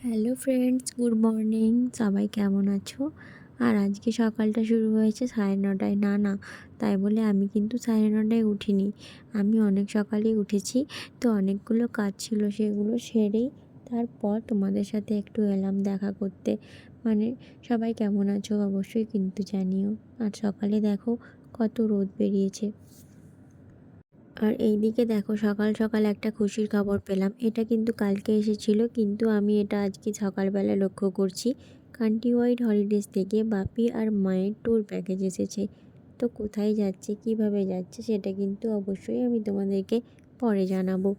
Hello friends, good morning. সবাই কেমন আছো? আর আজকে সকালটা শুরু হয়েছে 9:30টায়। না, তাই বলে আমি কিন্তু 9:30টায় উঠিনি। আমি অনেক সকালেই উঠেছি। তো অনেকগুলো কাজ ছিল, সেগুলো সেরেই তারপর তোমাদের সাথে একটু এলাম দেখা করতে। মানে সবাই কেমন আছো অবশ্যই কিন্তু জানিও। আর সকালে দেখো কত রোদ বেরিয়েছে। আর এইদিকে দেখো সকাল সকাল একটা খুশির খবর পেলাম। এটা কিন্তু কালকে এসেছিল, কিন্তু আমি এটা আজকে সকালবেলা লক্ষ্য করছি। কান্ট্রি ওয়াইড হলিডেজ থেকে বাপি আর মায়ের ট্যুর প্যাকেজ এসেছে। তো কোথায় যাচ্ছে, কিভাবে যাচ্ছে, সেটা কিন্তু অবশ্যই আমি তোমাদেরকে পরে জানাবো।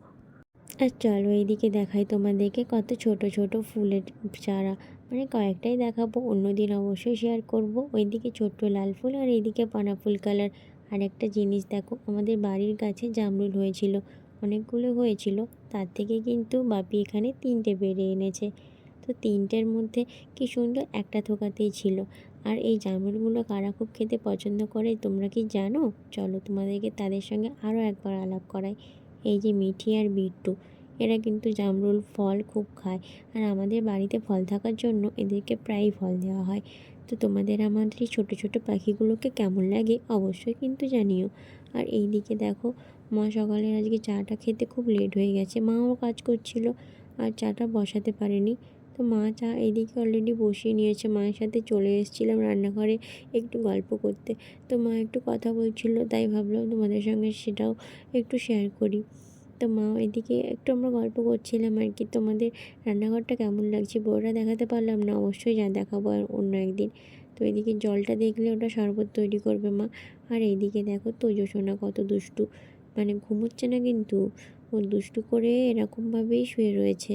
আর চলো এইদিকে দেখাই তোমাদেরকে কত ছোট ছোট ফুলের চারা। মানে কয়েকটাই দেখাবো, অন্যদিন অবশ্যই শেয়ার করব। ওইদিকে ছোট্ট লাল ফুল আর এইদিকে পানা ফুল কালার। আর একটা জিনিস দেখো, আমাদের বাড়ির কাছে জামরুল হয়েছিল, অনেকগুলো হয়েছিল। তার থেকে কিন্তু বাপি এখানে 3টে বেড়ে এনেছে। তো 3টের মধ্যে কি সুন্দর একটা থোকাতেই ছিল। আর এই জামরুলগুলো কারা খুব খেতে পছন্দ করে তোমরা কি জানো? চলো তোমাদেরকে তাদের সঙ্গে আরও একবার আলাপ করাই। এই যে মিঠি আর বিট্টু, এরা কিন্তু জামরুল ফল খুব খায়। আর আমাদের বাড়িতে ফল থাকার জন্য এদেরকে প্রায়ই ফল দেওয়া হয়। তো তোমাদের আমাদের এই ছোটো ছোটো পাখিগুলোকে কেমন লাগে অবশ্যই কিন্তু জানিও। আর এই দিকে দেখো, মা সকালে আজকে চাটা খেতে খুব লেট হয়ে গেছে। মাও কাজ করছিল আর চাটা বসাতে পারেনি। তো মা চা এইদিকে অলরেডি বসিয়ে নিয়েছে। মায়ের সাথে চলে এসেছিলাম রান্নাঘরে একটু গল্প করতে। তো মা একটু কথা বলছিল, তাই ভাবলাম তোমাদের সঙ্গে সেটাও একটু শেয়ার করি। তো মা এদিকে একটু আমরা গল্প করছিলাম আর কি। তোমাদের রান্নাঘরটা কেমন লাগছে বউরা দেখাতে পারলাম না, অবশ্যই যা দেখাবো আর অন্য একদিন। তো এদিকে জলটা দেখলে ওটা শরবত তৈরি করবে মা। আর এইদিকে দেখো তোজো সোনা কত দুষ্টু, মানে ঘুমোচ্ছে না কিন্তু ও দুষ্টু করে এরকমভাবেই শুয়ে রয়েছে।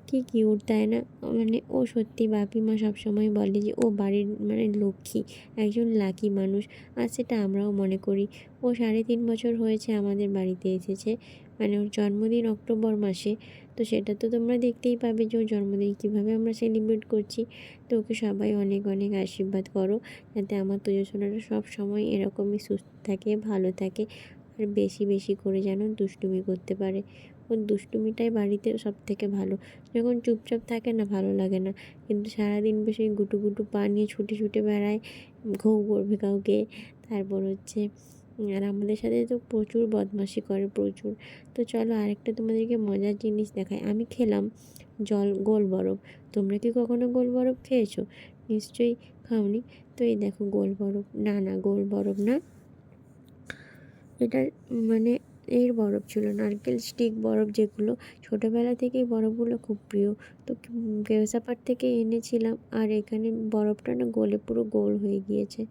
কি কিউট তাই না? মানে ও সত্যি, বাপি মা সবসময় বলে যে ও বাড়ির মানে লক্ষ্মী, একজন লাকি মানুষ। আর সেটা আমরাও মনে করি। ও 3.5 বছর হয়েছে আমাদের বাড়িতে এসেছে। মানে ওর জন্মদিন অক্টোবর মাসে। তো সেটা তো তোমরা দেখতেই পাবে যে ওর জন্মদিন কীভাবে আমরা সেলিব্রেট করছি। তো ওকে সবাই অনেক অনেক আশীর্বাদ করো, যাতে আমার তোজসোনারা সব সময় এরকমই সুস্থ থাকে, ভালো থাকে। আর বেশি বেশি করে যেন দুষ্টুমি করতে পারে। ওর দুষ্টুমিটাই বাড়িতে সব থেকে ভালো। যখন চুপচাপ থাকে না, ভালো লাগে না। কিন্তু সারাদিন বসে গুটু গুটু পা নিয়ে ছুটে ছুটে বেড়ায়, ঘুম করবে কাউকে। তারপর হচ্ছে আর আমাদের সাথে তো প্রচুর বদমাশি করে, প্রচুর। তো চলো আরেকটা তোমাদেরকে মজার জিনিস দেখাই। আমি খেলাম গোল বরফ। তোমরা কি কখনো গোল বরফ খেয়েছো? নিশ্চয়ই খাওনি। তো এই দেখো গোল বরফ, না গোল বরফ না, এটা মানে এর বরফ ছিল, নারকেল স্টিক বরফ, যেগুলো ছোটোবেলা থেকেই বরফগুলো খুব প্রিয়। তো কেওসাপাড় থেকে এনেছিলাম। আর এখানে বরফটা না গলে পুরো গোল হয়ে গিয়েছে।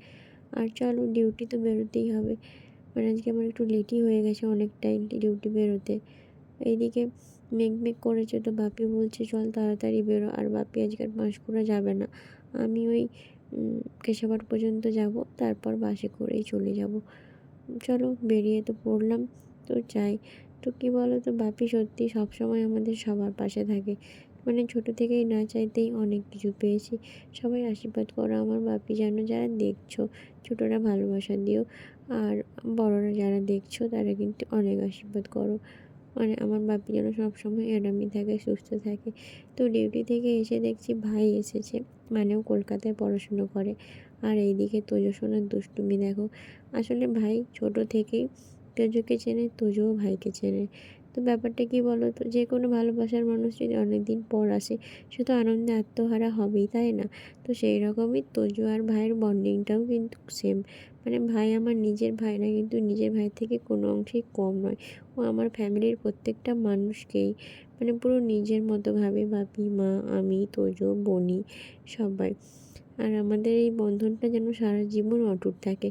আর চলো ডিউটি তো বেরোতেই হবে। মানে আজকে আমার একটু লেটই হয়ে গেছে অনেকটাই ডিউটি বেরোতে। এইদিকে মেঘ করেছে, তো বাপি বলছে চল তাড়াতাড়ি বেরো। আর বাপি আজকে আর পাঁশকুড়া যাবে না। আমি ওই কেশাপাড় পর্যন্ত যাব, তারপর বাসে করেই চলে যাব। চলো বেরিয়ে তো পড়লাম, তো যাই। তো কী বলো তো, বাপি সত্যি সবসময় আমাদের সবার পাশে থাকে। মানে ছোটো থেকেই না চাইতেই অনেক কিছু পেয়েছি। সবাই আশীর্বাদ করো আমার বাপি যেন, যারা দেখছো ছোটোরা ভালোবাসা দিও। আর বড়রা যারা দেখছো তারা কিন্তু অনেক আশীর্বাদ করো। মানে আমার বাপি যেন সবসময় এরমই থাকে, সুস্থ থাকে। তো ডিউটি থেকে এসে দেখছি ভাই এসেছে, মানে ও কলকাতায় পড়াশুনো করে। আর এইদিকে তোজো সোনার দুষ্টুমি দেখো। আসলে ভাই ছোট থেকেই তোজোকে চেনে, তোজোও ভাইকে চেনে। তো ব্যাপারটা কী বলো তো, যে কোনো ভালোবাসার মানুষ যদি অনেকদিন পর আসে, সে তো আনন্দে আত্মহারা হবেই, তাই না? তো সেই রকমই তোজো আর ভাইয়ের বন্ডিংটাও কিন্তু সেম। মানে ভাই আমার নিজের ভাই না, কিন্তু নিজের ভাই থেকে কোনো অংশেই কম নয়। ও আমার ফ্যামিলির প্রত্যেকটা মানুষকেই মানে পুরো নিজের মতো ভাবে। বাপি, মা, আমি, তোজো, বনি, সবাই। আর আমাদের এই বন্ধনটা যেন সারা জীবন অটুট থাকে।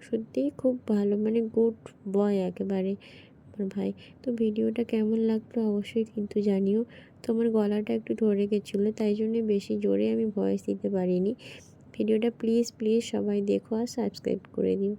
সত্যিই খুব ভালো, মানে গুড বয় একেবারে আমার ভাই। তো ভিডিওটা কেমন লাগলো অবশ্যই কিন্তু জানিও। তোমার গলাটা একটু ধরে গেছিলো, তাই জন্য বেশি জোরে আমি ভয়েস দিতে পারিনি। ভিডিওটা প্লিজ প্লিজ সবাই দেখো আর সাবস্ক্রাইব করে দিও।